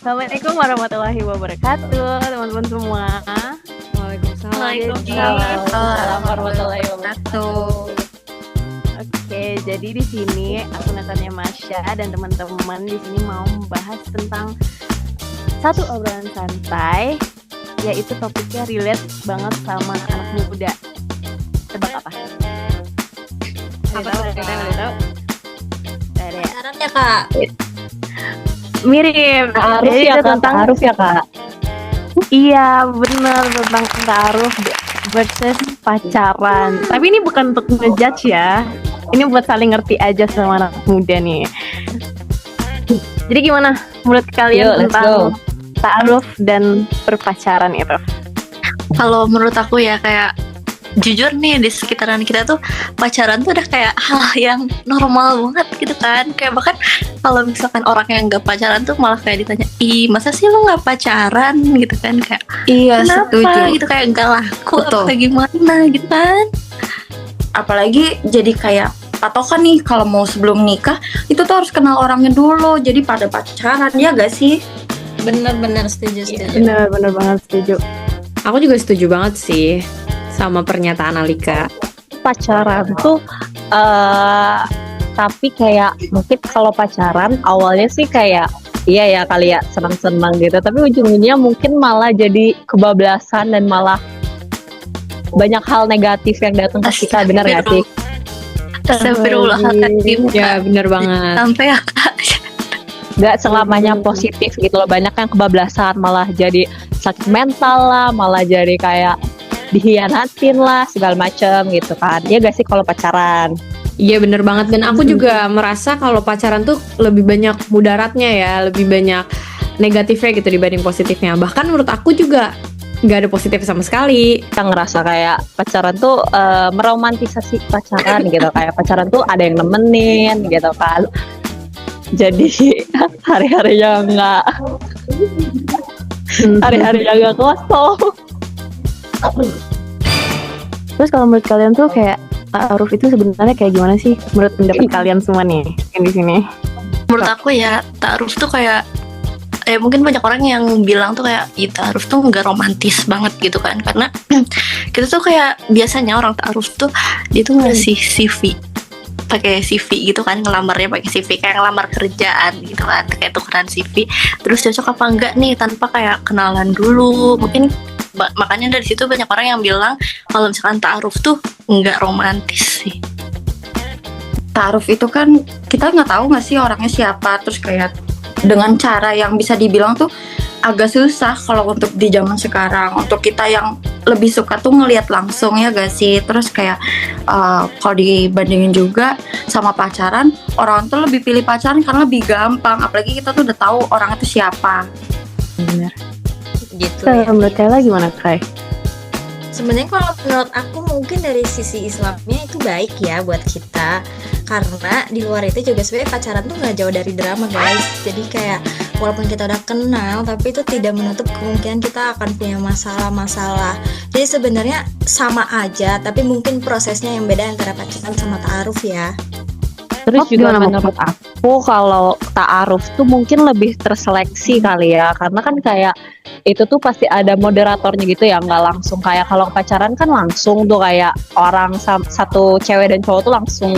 Assalamualaikum warahmatullahi wabarakatuh, teman-teman semua. Waalaikumsalam. Waalaikumsalam warahmatullahi wabarakatuh. Oke, jadi di sini aku Natania Masya dan teman-teman di sini mau membahas tentang satu obrolan santai, yaitu topiknya relate banget sama anak muda. Tebak apa? Apa Ada tuh, Kak? tahu? Ada ya? Syaratnya Kak. Mirip. Ta'aruf Jadi ya itu kak, tentang ta'aruf ya kak. iya benar tentang ta'aruf versus pacaran. Tapi ini bukan untuk ngejudge ya. Ini buat saling ngerti aja sama anak muda nih. Jadi gimana menurut kalian Yuk, let's tentang ta'aruf dan berpacaran itu? Kalau menurut aku ya kayak jujur nih di sekitaran kita tuh pacaran tuh udah kayak hal yang normal banget gitu kan. Kayak bahkan kalau misalkan orang yang nggak pacaran tuh malah kayak ditanya, ih masa sih lu nggak pacaran gitu kan, kayak Iya, kenapa setuju. gitu, kayak nggak laku Betul. apa gimana gitu kan. Apalagi jadi kayak patokan nih kalau mau sebelum nikah itu tuh harus kenal orangnya dulu. Jadi pada pacaran ya gak sih? Bener-bener setuju. Benar banget setuju. Aku juga setuju banget sih sama pernyataan Alika. Pacaran tuh tapi kayak mungkin kalau pacaran awalnya sih kayak iya ya kali ya senang-senang gitu, tapi ujung-ujungnya mungkin malah jadi kebablasan dan malah banyak hal negatif yang datang ke kita, benar gak sih? Astagfirullahaladzim. Ya bener banget. Sampai ya Kak. Gak selamanya positif gitu loh, banyak yang kebablasan malah jadi sakit mental lah, malah jadi kayak dihianatin lah segala macem gitu kan. Ya gak sih kalau pacaran? Iya bener banget. Dan aku juga merasa kalau pacaran tuh lebih banyak mudaratnya ya, lebih banyak negatifnya gitu dibanding positifnya. Bahkan menurut aku juga nggak ada positif sama sekali. Kita ngerasa kayak pacaran tuh meromantisasi pacaran gitu, kayak pacaran tuh ada yang nemenin gitu kan. Jadi hari-harinya nggak kosong. Terus kalau menurut kalian tuh kayak ta'aruf itu sebenarnya kayak gimana sih menurut pendapat kalian semua nih yang di sini? Menurut aku ya ta'aruf tuh kayak mungkin banyak orang yang bilang tuh kayak ta'aruf tuh nggak romantis banget gitu kan, karena kita tuh kayak biasanya orang ta'aruf tuh dia tuh ngasih CV, pakai CV gitu kan, ngelamarnya pakai CV kayak ngelamar kerjaan gitu kan, kayak tukeran CV terus cocok apa enggak nih tanpa kayak kenalan dulu. Mungkin makanya dari situ banyak orang yang bilang kalau misalkan ta'aruf tuh nggak romantis sih. Ta'aruf itu kan kita nggak tahu nggak sih orangnya siapa. Terus kayak dengan cara yang bisa dibilang tuh agak susah kalau untuk di zaman sekarang. Untuk kita yang lebih suka tuh ngelihat langsung ya gak sih. Terus kayak kalau dibandingin juga sama pacaran, orang tuh lebih pilih pacaran karena lebih gampang. Apalagi kita tuh udah tahu orang itu siapa. Benar. Gitu ya. Menurut kalian gimana, Kai? Sebenarnya kalau menurut aku mungkin dari sisi Islamnya itu baik ya buat kita, karena di luar itu juga sebenarnya pacaran tuh nggak jauh dari drama guys. Jadi kayak walaupun kita udah kenal tapi itu tidak menutup kemungkinan kita akan punya masalah-masalah. Jadi sebenarnya sama aja tapi mungkin prosesnya yang beda antara pacaran sama ta'aruf ya. Terus juga gimana, Mok? menurut aku kalau ta'aruf tuh mungkin lebih terseleksi kali ya, karena kan kayak itu tuh pasti ada moderatornya gitu ya, nggak langsung kayak kalau pacaran kan langsung tuh kayak orang satu cewek dan cowok tuh langsung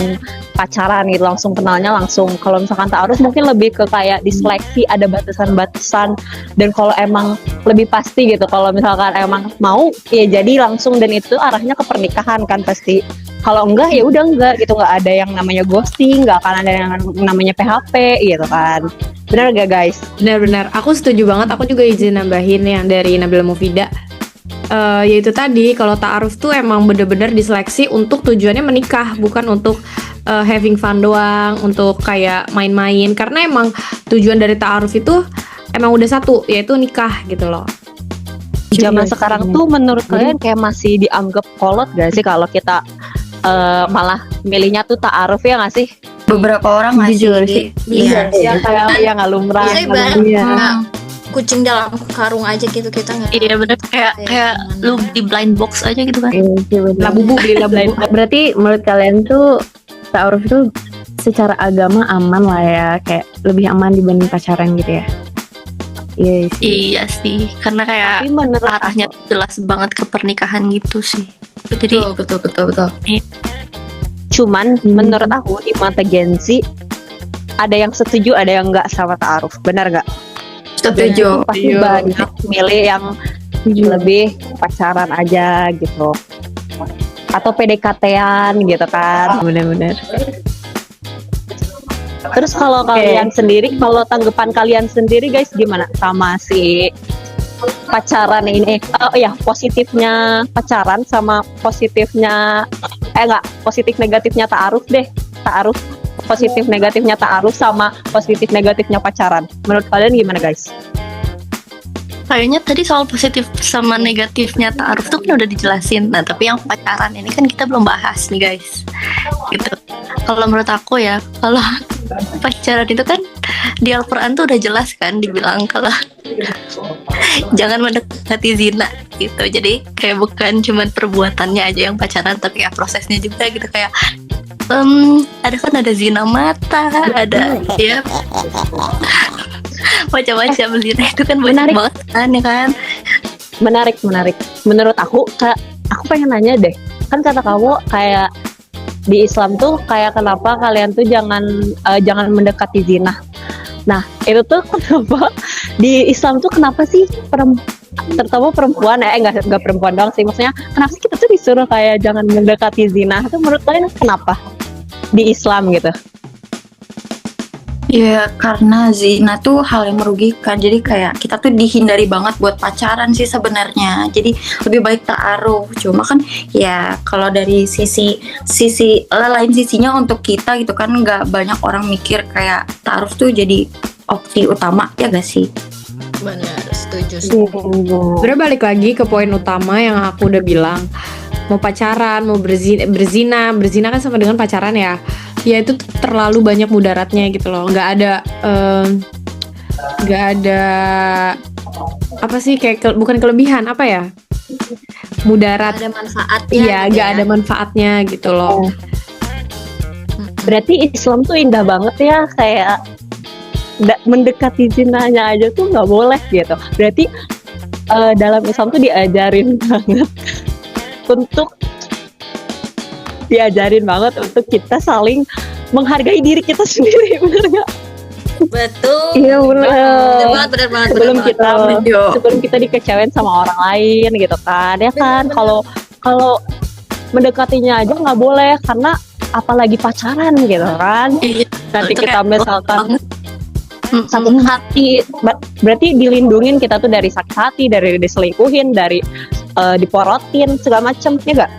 pacaran gitu, langsung kenalnya langsung. Kalau misalkan ta'aruf mungkin lebih ke kayak diseleksi, ada batasan-batasan, dan kalau emang lebih pasti gitu, kalau misalkan emang mau ya jadi langsung, dan itu arahnya ke pernikahan kan pasti. Kalau enggak ya udah enggak gitu, nggak ada yang namanya ghosting, nggak akan ada yang namanya PHP gitu kan. Benar gak guys? Benar-benar. Aku setuju banget. Aku juga izin nambahin yang dari Nabila Mufida. Yaitu tadi kalau ta'aruf tuh emang bener-bener diseleksi untuk tujuannya menikah, bukan untuk having fun doang, untuk kayak main-main. Karena emang tujuan dari ta'aruf itu emang udah satu, yaitu nikah gitu loh. Zaman sekarang tuh menurut kalian kayak masih dianggap kolot gak sih kalau kita malah milihnya tuh ta'aruf ya gak sih? Beberapa orang nggak Jujur sih? sih. Iya. Ya kayak yang nggak lumrah. Bisa ibarat Iya. kucing dalam karung aja gitu, kita nggak Iya bener, kayak lu di blind box aja gitu kan. Labubu, beli labubu. Berarti menurut kalian tuh ta'aruf itu secara agama aman lah ya, kayak lebih aman dibanding pacaran gitu ya? Iya sih. Iya sih, karena kayak Tapi menurut arahnya tuh jelas banget ke pernikahan gitu sih. Jadi Betul. cuman menurut aku di mata Gen Z ada yang setuju, ada yang enggak sama ta'aruf. Benar nggak? Setuju. Pasti banyak milih yang lebih pacaran aja gitu. Atau PDKT-an gitu kan. Benar-benar. Terus kalau kalian sendiri, kalau tanggapan kalian sendiri guys gimana sama si pacaran ini? Oh iya, positifnya pacaran sama positifnya positif negatifnya ta'aruf deh. Ta'aruf, positif negatifnya ta'aruf sama positif negatifnya pacaran. Menurut kalian gimana guys? kayaknya tadi soal positif sama negatifnya ta'aruf tuh kan udah dijelasin. Nah, tapi yang pacaran ini kan kita belum bahas nih guys. Gitu. Kalau menurut aku ya, kalau pacaran itu kan di Al-Quran tuh udah jelas kan dibilang kalau jangan mendekati zina gitu. Jadi kayak bukan cuman perbuatannya aja yang pacaran, tapi ya prosesnya juga gitu. Kayak ada zina mata, ada ya macam-macam zina itu kan banyak banget kan ya kan. Menarik. Menurut aku pengen nanya deh. Kan kata kamu kayak di Islam tuh kayak kenapa kalian tuh jangan mendekati zina. Nah, itu tuh kenapa di Islam tuh kenapa sih terutama perempuan enggak perempuan doang sih, maksudnya kenapa sih kita tuh disuruh kayak jangan mendekati zina? Itu menurut kalian kenapa di Islam gitu? Ya karena zina tuh hal yang merugikan. Jadi kayak kita tuh dihindari banget buat pacaran sih sebenarnya. Jadi lebih baik ta'aruf. Cuma kan ya kalau dari sisi lain sisinya untuk kita gitu kan, nggak banyak orang mikir kayak ta'aruf tuh jadi opsi utama, ya gak sih? Benar, setuju. Sebenarnya balik lagi ke poin utama yang aku udah bilang. Mau pacaran, mau berzina kan sama dengan pacaran ya. Ya itu terlalu banyak mudaratnya gitu loh. Nggak ada apa sih kayak bukan kelebihan apa ya? Mudarat. Ada manfaatnya. Iya, gitu nggak ya. ada manfaatnya gitu loh. Berarti Islam tuh indah banget ya, kayak mendekati zinanya aja tuh nggak boleh gitu. Berarti dalam Islam tuh diajarin banget untuk kita saling menghargai diri kita sendiri, bener nggak? Betul. Iya bener. Bener banget. Sebelum kita dikecewain sama orang lain gitu kan, ya kan? Kalau mendekatinya aja nggak boleh, karena apalagi pacaran gitu kan. Nanti Itu kita kayak misalkan sakit hati, berarti dilindungin kita tuh dari sakit hati, dari diselingkuhin, dari diporotin segala macem, ya gak?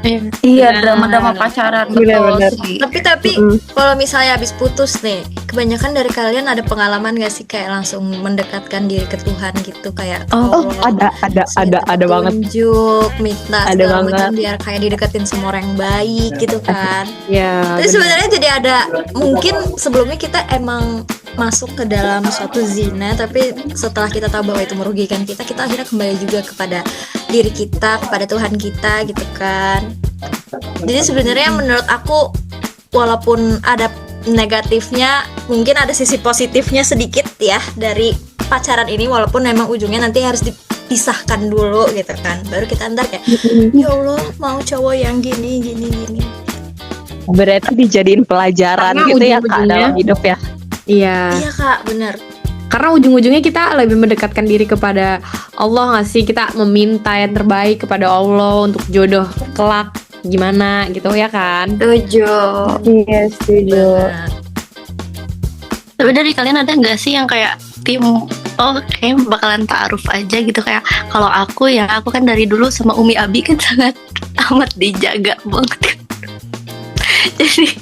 Iya, drama-drama pacaran Bener-bener. betul sih. Tapi kalau misalnya habis putus nih, kebanyakan dari kalian ada pengalaman gak sih kayak langsung mendekatkan diri ke Tuhan gitu, kayak Ada banget. tunjuk, minta Ada segala banget. macam biar kayak dideketin sama orang yang baik gitu kan. Ya. Tapi sebenarnya jadi ada, mungkin sebelumnya kita emang masuk ke dalam suatu zina, tapi setelah kita tahu bahwa itu merugikan kita akhirnya kembali juga kepada diri kita, kepada Tuhan kita gitu kan. Jadi sebenarnya menurut aku, walaupun ada negatifnya, mungkin ada sisi positifnya sedikit ya dari pacaran ini, walaupun memang ujungnya nanti harus dipisahkan dulu gitu kan, baru kita ntar kayak ya Allah mau cowok yang gini. Berarti dijadiin pelajaran Karena gitu ya Kak ujung-ujungnya- dalam hidup ya. Iya. Iya Kak, bener. Karena ujung-ujungnya kita lebih mendekatkan diri kepada Allah nggak sih? Kita meminta yang terbaik kepada Allah untuk jodoh kelak gimana gitu ya kan? Setuju. Iya setuju. Bener. Tapi dari kalian ada nggak sih yang kayak tim kayak bakalan ta'aruf aja gitu, kayak kalau aku kan dari dulu sama Umi Abi kan sangat amat dijaga banget. Jadi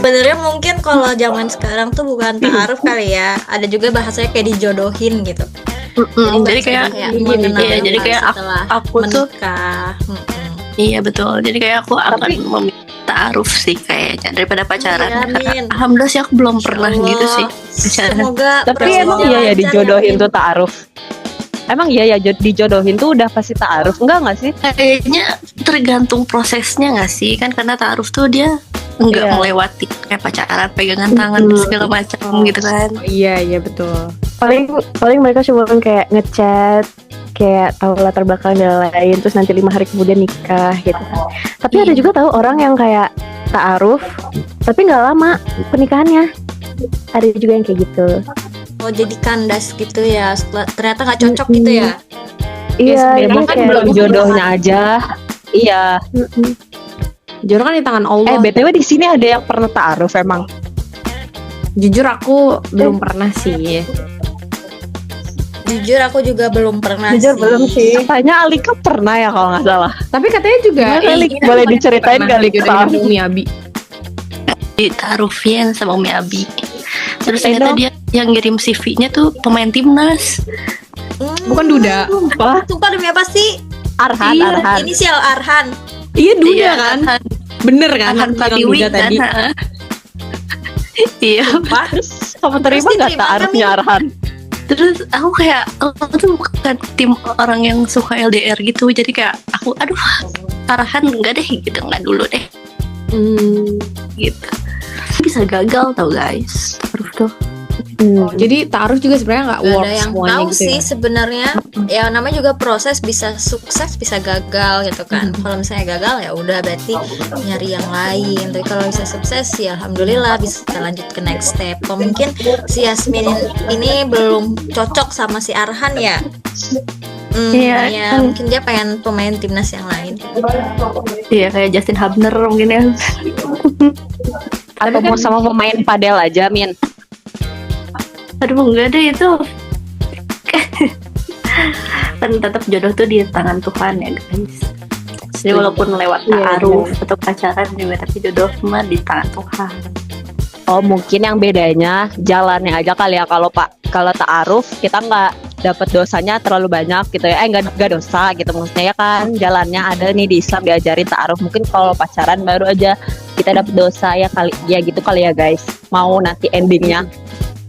Sebenarnya mungkin kalau zaman sekarang tuh bukan ta'aruf kali ya, ada juga bahasanya kayak dijodohin gitu. jadi kayak mengenal iya, jadi kayak setelah aku tuh menikah. iya betul. Jadi kayak aku akan meminta ta'aruf sih kayaknya daripada pacaran. Iya, Karena amin. alhamdulillah sih aku belum pernah Allah. gitu sih pacaran. Semoga Tapi prosesnya emang iya ya lancar dijodohin Min. tuh ta'aruf. Emang iya ya dijodohin tuh udah pasti ta'aruf, enggak sih? Kayaknya tergantung prosesnya nggak sih, kan karena ta'aruf tuh dia nggak Iya. melewati kayak pacaran, pegangan tangan segala macam gitu kan. Iya betul. Paling mereka cuma kayak ngechat, kayak tahu latar belakang dan lain, terus nanti 5 hari kemudian nikah gitu kan. Tapi ada juga tahu orang yang kayak ta'aruf tapi nggak lama pernikahannya. Ada juga yang kayak gitu. Oh jadi kandas gitu ya, ternyata nggak cocok gitu ya. Iya, Emang jadi kan kayak belum jodohnya aja. Iya. Jodoh kan di tangan Allah. BTW di sini ada yang pernah ta'aruf emang? Jujur aku belum pernah sih. Jujur aku juga belum pernah jujur sih. belum sih. Katanya Alika pernah ya kalau nggak salah. Tapi katanya juga Gimana, Lik? Boleh diceritain nggak, Lik, soal- Umi Abi? Ditaruhin sama Umi Abi. Terus Ceritain ternyata dong. dia yang ngirim CV-nya tuh pemain timnas. Bukan Duda. Apa? Sumpah demi apa sih? Arhan, Iya, Arhan. Inisial Arhan. Iya Duda Iya, kan? Arhan, Bener kan? Arhan Aku bilang Pratiwi Duda kan. tadi. Iya. Wah, Terus kamu terima Terus nggak diterima ta'arufnya kami? Arhan? Terus aku kayak aku tuh bukan tim orang yang suka LDR gitu. Jadi kayak aku aduh arahan enggak deh gitu, enggak dulu deh gitu. Bisa gagal tau guys. Taruh tuh. Jadi ta'aruf juga sebenarnya nggak gak work ada yang semuanya tahu gitu sih ya. sebenarnya. Ya namanya juga proses, bisa sukses bisa gagal gitu kan. Kalau misalnya gagal ya udah berarti nyari yang lain. Tapi kalau bisa sukses ya alhamdulillah bisa lanjut ke next step. Kalau mungkin si Yasmin ini belum cocok sama si Arhan ya. Iya, Ya kan. mungkin dia pengen pemain timnas yang lain. Iya kayak Justin Hubner mungkin ya. Atau mau sama pemain padel aja, Min? Aduh enggak deh itu. Kan tetap jodoh tuh di tangan Tuhan ya guys. Jadi walaupun lewat ta'aruf atau pacaran juga tapi jodoh mah di tangan Tuhan. Oh, mungkin yang bedanya jalannya aja kali ya. Kalau ta'aruf kita nggak dapat dosanya terlalu banyak gitu ya. Nggak dosa gitu maksudnya ya kan. Jalannya ada nih di Islam diajarin ta'aruf. Mungkin kalau pacaran baru aja kita dapat dosa ya kali ya gitu kali ya guys. Mau nanti endingnya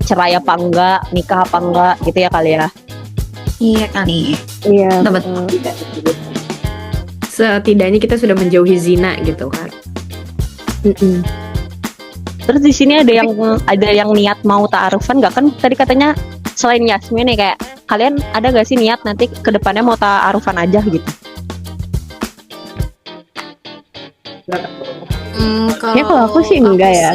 cerai apa enggak, nikah apa enggak gitu ya kali ya. Iya kali. Iya. Betul. Setidaknya kita sudah menjauhi zina gitu kan. Terus di sini ada yang niat mau ta'arufan nggak kan? Tadi katanya selain Yasmin nih kayak kalian ada gak sih niat nanti kedepannya mau ta'arufan aja gitu? Kalau aku sih enggak ya.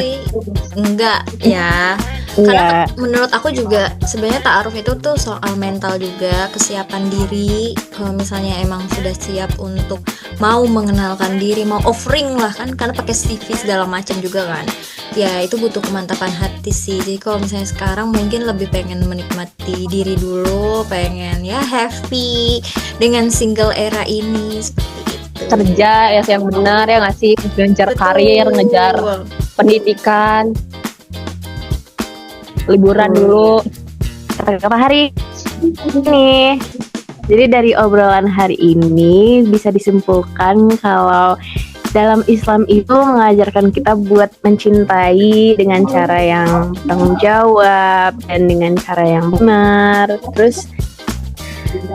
Enggak ya. Enggak. Karena menurut aku juga sebenarnya ta'aruf itu tuh soal mental juga, kesiapan diri. Kalau misalnya emang sudah siap untuk mau mengenalkan diri, mau offering lah kan, karena pakai CV segala macam juga kan. Ya itu butuh kemantapan hati sih. Jadi kalau misalnya sekarang mungkin lebih pengen menikmati diri dulu, pengen ya happy dengan single era ini seperti itu. Kerja ya yang benar ya nggak sih, ngejar Betul. karir, ngejar pendidikan, liburan dulu. Kata hari ini. Jadi dari obrolan hari ini bisa disimpulkan kalau dalam Islam itu mengajarkan kita buat mencintai dengan cara yang bertanggung jawab dan dengan cara yang benar. Terus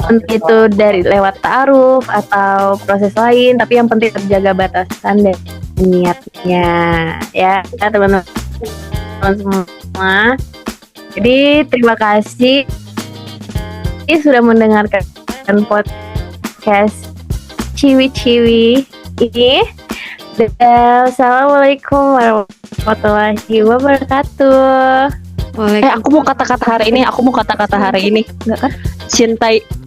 entah itu dari lewat ta'aruf atau proses lain, tapi yang penting terjaga batasan dan niatnya ya teman-teman semua. Jadi terima kasih sudah mendengarkan podcast Ciwi-Ciwi ini. Assalamualaikum warahmatullahi wabarakatuh. Aku mau kata-kata hari ini. Enggak kan?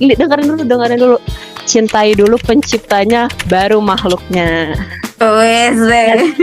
Dengerin dulu. Cintai dulu penciptanya, baru makhluknya. Wes. Wes.